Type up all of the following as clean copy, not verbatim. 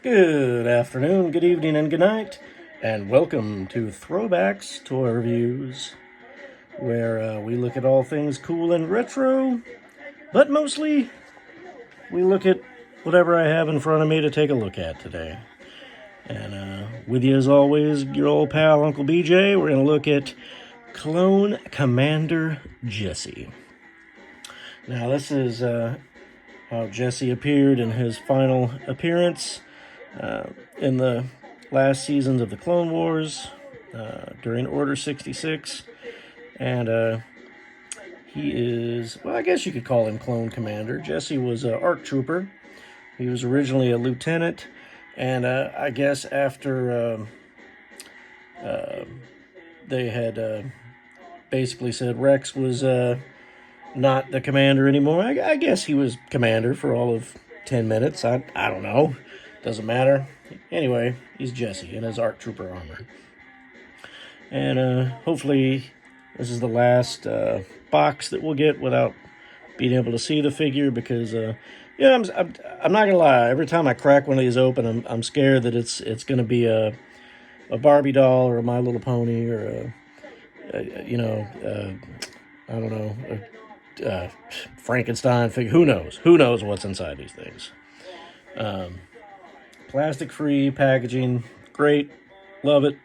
Good afternoon, good evening, and good night, and welcome to Throwbacks Toy Reviews, where we look at all things cool and retro, but mostly we look at whatever I have in front of me to take a look at today. And with you as always, your old pal Uncle BJ, we're going to look at Clone Commander Jesse. Now this is how Jesse appeared in his final appearance in the last seasons of the Clone Wars during Order 66. And he is, well, I guess you could call him Clone Commander. Jesse was an ARC Trooper. He was originally a lieutenant, and I guess after they had basically said Rex was not the commander anymore, I guess he was commander for all of 10 minutes. I don't know. Doesn't matter. Anyway, he's Jesse in his ARC Trooper armor. And hopefully this is the last box that we'll get without being able to see the figure, because yeah, I'm not gonna lie. Every time I crack one of these open, I'm scared that it's gonna be a Barbie doll or a My Little Pony or I don't know, a Frankenstein figure. Who knows? Who knows what's inside these things? Plastic-free packaging, great, love it.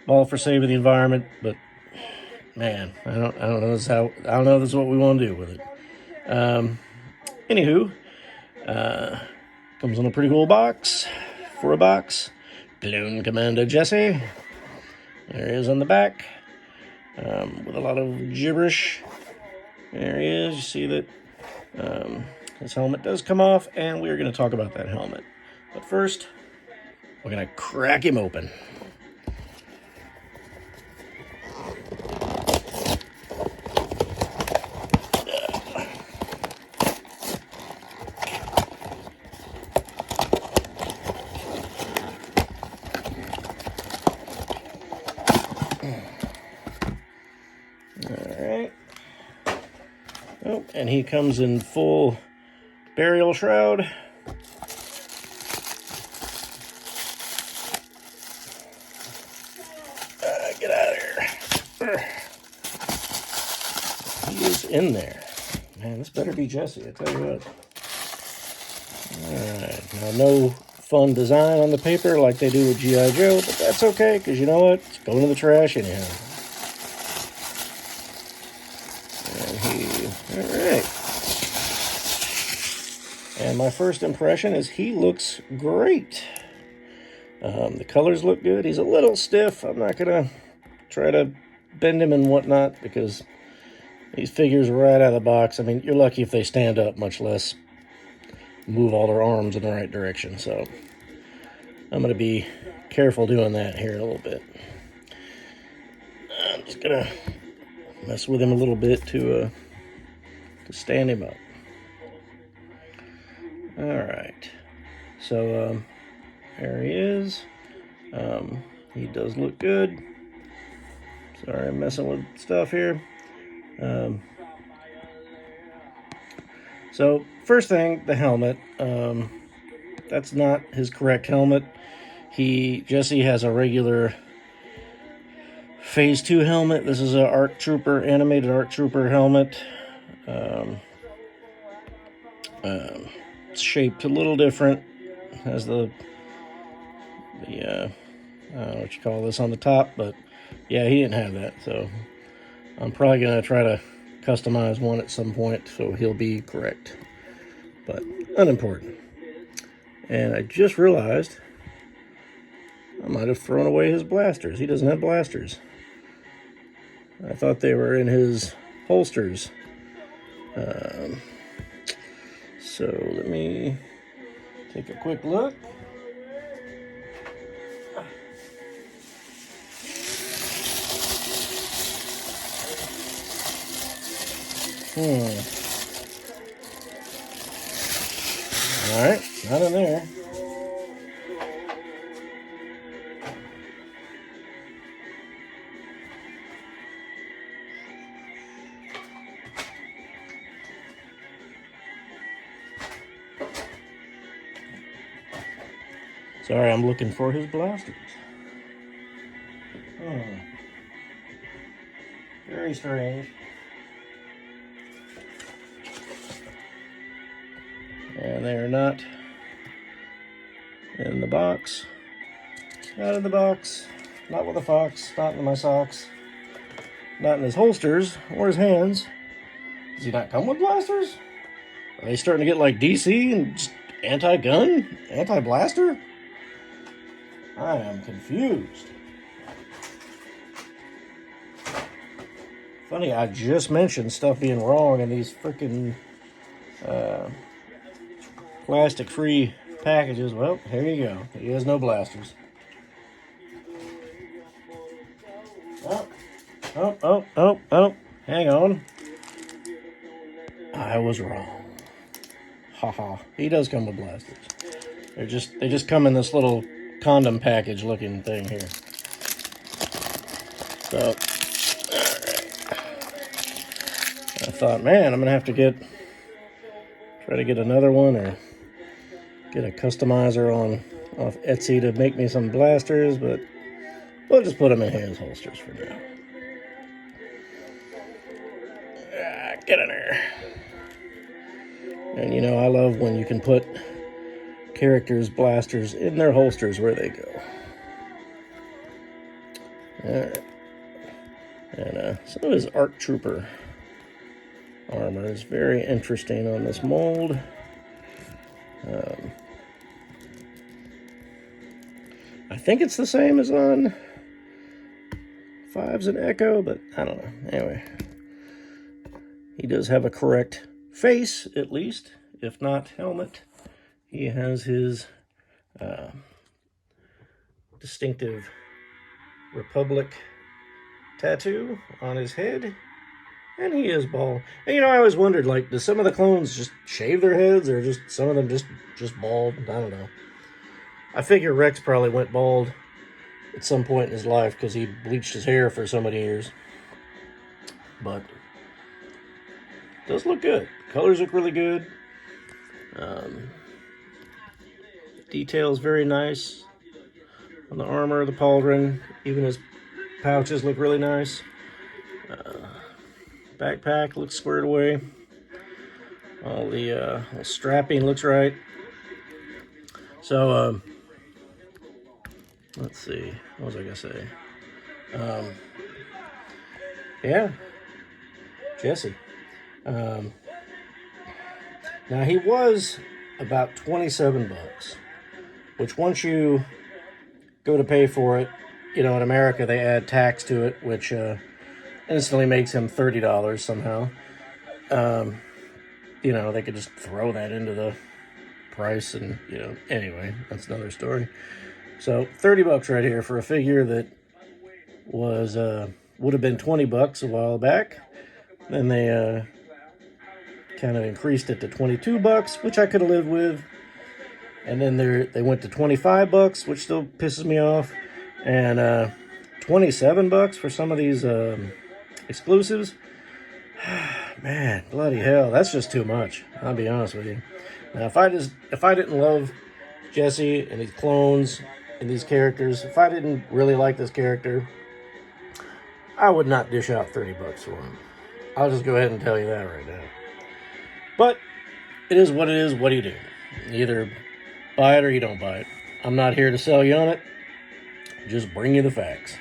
All for saving the environment, but man, I don't know this is what we want to do with it. Anywho, comes in a pretty cool box. For a box, Clone Commander Jesse. There he is on the back, with a lot of gibberish. There he is. You see that his helmet does come off, and we're going to talk about that helmet. But first, we're going to crack him open. Alright. Oh, and he comes in full burial shroud. Get out of here. He is in there. Man, this better be Jesse, I tell you what. Alright, now no fun design on the paper like they do with G.I. Joe, but that's okay, because you know what? It's going in the trash anyhow. Alright. And my first impression is he looks great. The colors look good. He's a little stiff. I'm not going to try to bend him and whatnot, because these figures are right out of the box. I mean, you're lucky if they stand up, much less move all their arms in the right direction. So I'm going to be careful doing that here in a little bit. I'm just going to mess with him a little bit to stand him up. All right. So there he is. He does look good. Sorry, I'm messing with stuff here. So first thing, the helmet. That's not his correct helmet. Jesse has a regular Phase 2 helmet. This is an ARC Trooper, animated ARC Trooper helmet. It's shaped a little different. Has the I don't know what you call this on the top, but yeah, he didn't have that, so I'm probably going to try to customize one at some point so he'll be correct, but unimportant. And I just realized I might have thrown away his blasters. He doesn't have blasters. I thought they were in his holsters. So let me take a quick look. Alright, not in there. Sorry, I'm looking for his blasters. Very strange. And they are not in the box. Not in the box. Not with the fox. Not in my socks. Not in his holsters or his hands. Does he not come with blasters? Are they starting to get like DC and just anti-gun? Anti-blaster? I am confused. Funny, I just mentioned stuff being wrong in these freaking plastic-free packages. Well, here you go. He has no blasters. Oh. Hang on. I was wrong. Haha. He does come with blasters. They just come in this little condom package looking thing here. So, alright. I thought, man, I'm gonna have to try to get another one or get a customizer off Etsy to make me some blasters, but we'll just put them in his holsters for now. Get in there. And you know, I love when you can put characters' blasters in their holsters where they go. Alright. And some of his ARC Trooper armor is very interesting on this mold. I think it's the same as on Fives and Echo, but I don't know. Anyway, he does have a correct face, at least, if not helmet. He has his distinctive Republic tattoo on his head, and he is bald. And you know, I always wondered, like, do some of the clones just shave their heads, or just some of them just bald? I don't know. I figure Rex probably went bald at some point in his life because he bleached his hair for so many years. But it does look good. Colors look really good. Details very nice on the armor, the pauldron. Even his pouches look really nice. Backpack looks squared away. All the strapping looks right. So, let's see. What was I going to say? Yeah. Jesse. Now, he was about 27 bucks, which once you go to pay for it, you know, in America, they add tax to it, which instantly makes him $30 somehow. You know, they could just throw that into the price and, you know, anyway, that's another story. So 30 bucks right here for a figure that was would have been 20 bucks a while back. Then they kind of increased it to 22 bucks, which I could have lived with. And then they went to 25 bucks, which still pisses me off. And 27 bucks for some of these exclusives. Man, bloody hell, that's just too much. I'll be honest with you. Now, if I didn't love Jesse and these clones and these characters, if I didn't really like this character, I would not dish out 30 bucks for him. I'll just go ahead and tell you that right now. But it is what it is. What do you do? You either buy it or you don't buy it. I'm not here to sell you on it. Just bring you the facts.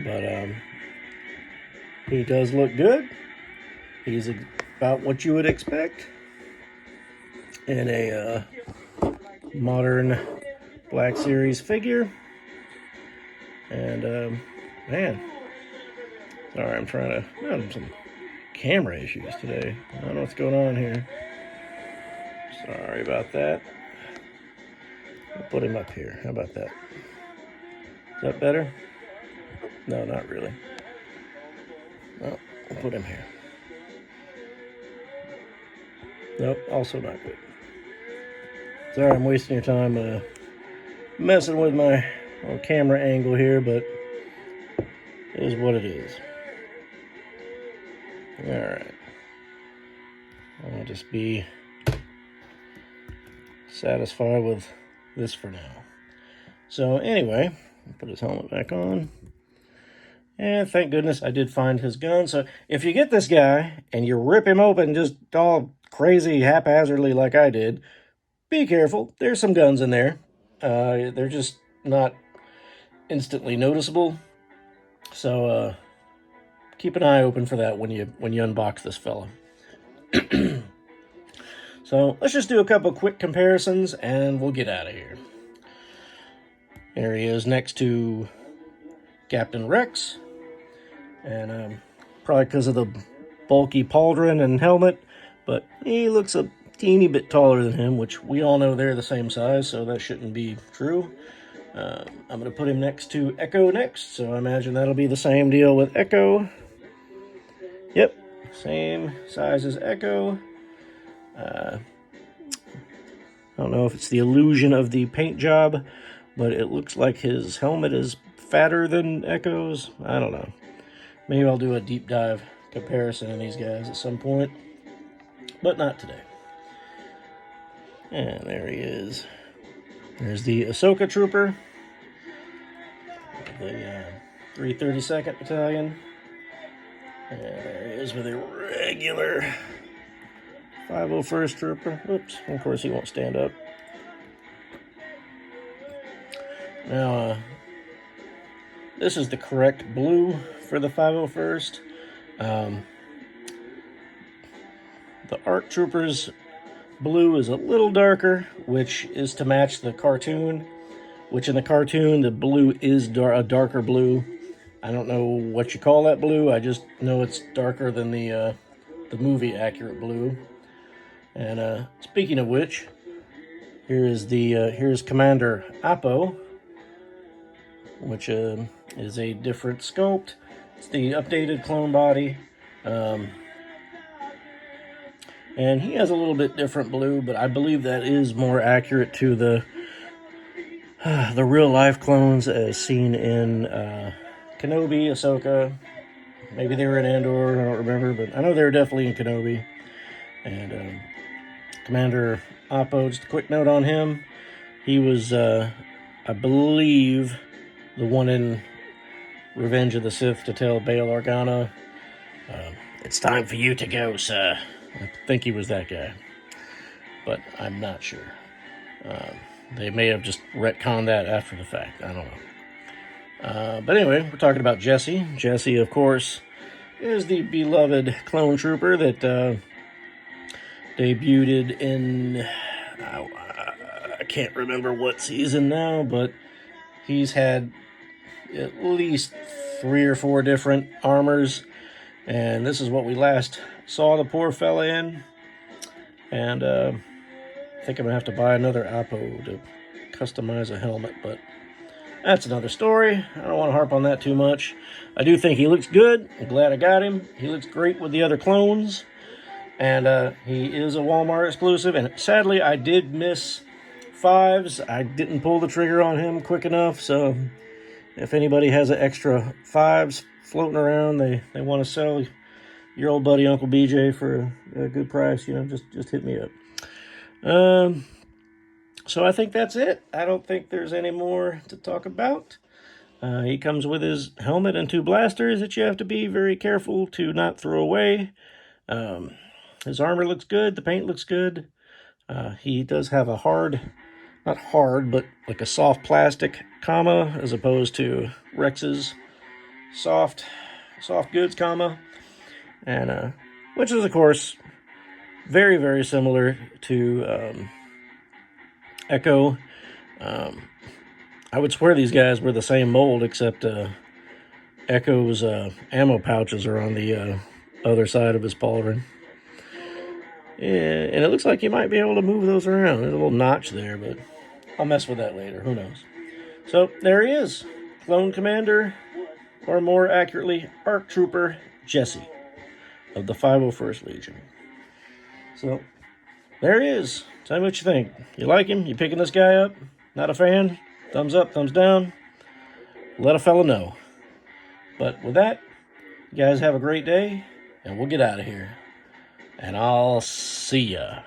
But he does look good. He's about what you would expect in a modern Black Series figure. And man, sorry, I'm having some camera issues today. I don't know what's going on here. Sorry about that. I'll put him up here. How about that? Is that better? No, not really. No, I'll put him here. Nope, also not good. Sorry, I'm wasting your time messing with my little camera angle here, but it is what it is. Alright. I'll just be satisfied with this for now. So anyway, put his helmet back on. And thank goodness I did find his gun. So if you get this guy and you rip him open just all crazy haphazardly like I did, be careful. There's some guns in there. They're just not instantly noticeable. So keep an eye open for that when you unbox this fella. So let's just do a couple quick comparisons and we'll get out of here. There he is next to Captain Rex. And probably because of the bulky pauldron and helmet, but he looks a teeny bit taller than him, which we all know they're the same size, so that shouldn't be true. I'm going to put him next to Echo next, so I imagine that'll be the same deal with Echo. Yep, same size as Echo. I don't know if it's the illusion of the paint job, but it looks like his helmet is fatter than Echo's. I don't know. Maybe I'll do a deep dive comparison of these guys at some point, but not today. And there he is. There's the Ahsoka Trooper, the 332nd Battalion. And there he is with a regular 501st Trooper. Whoops, of course he won't stand up. Now, this is the correct blue for the 501st. The ARC Troopers blue is a little darker, which is to match the cartoon, which in the cartoon, the blue is a darker blue. I don't know what you call that blue. I just know it's darker than the movie-accurate blue. And speaking of which, here's Commander Appo, which is a different sculpt. It's the updated clone body. And he has a little bit different blue, but I believe that is more accurate to the real-life clones as seen in Kenobi, Ahsoka. Maybe they were in Andor, I don't remember, but I know they were definitely in Kenobi. And Commander Appo, just a quick note on him. He was, I believe, the one in Revenge of the Sith to tell Bail Organa, it's time for you to go, sir. I think he was that guy, but I'm not sure. They may have just retconned that after the fact. I don't know. But anyway, we're talking about Jesse. Jesse, of course, is the beloved clone trooper that debuted in, I can't remember what season now, but he's had at least 3 or 4 different armors, and this is what we last saw the poor fella in. And I think I'm gonna have to buy another Appo to customize a helmet, but that's another story. I don't want to harp on that too much. I do think he looks good. I'm glad I got him. He looks great with the other clones, and he is a Walmart exclusive. And sadly, I did miss Fives. I didn't pull the trigger on him quick enough, so if anybody has an extra Fives floating around, they want to sell your old buddy Uncle BJ for a good price, just hit me up. So I think that's it. I don't think there's any more to talk about. He comes with his helmet and 2 blasters that you have to be very careful to not throw away. His armor looks good. The paint looks good. He does have a not hard, but like a soft plastic comma, as opposed to Rex's soft goods comma. And which is, of course, very, very similar to Echo. I would swear these guys were the same mold, except Echo's ammo pouches are on the other side of his pauldron. And it looks like you might be able to move those around. There's a little notch there, but I'll mess with that later. Who knows? So there he is. Clone Commander, or more accurately, ARC Trooper Jesse of the 501st Legion. So there he is. Tell me what you think. You like him? You picking this guy up? Not a fan? Thumbs up, thumbs down? Let a fella know. But with that, you guys have a great day, and we'll get out of here. And I'll see ya.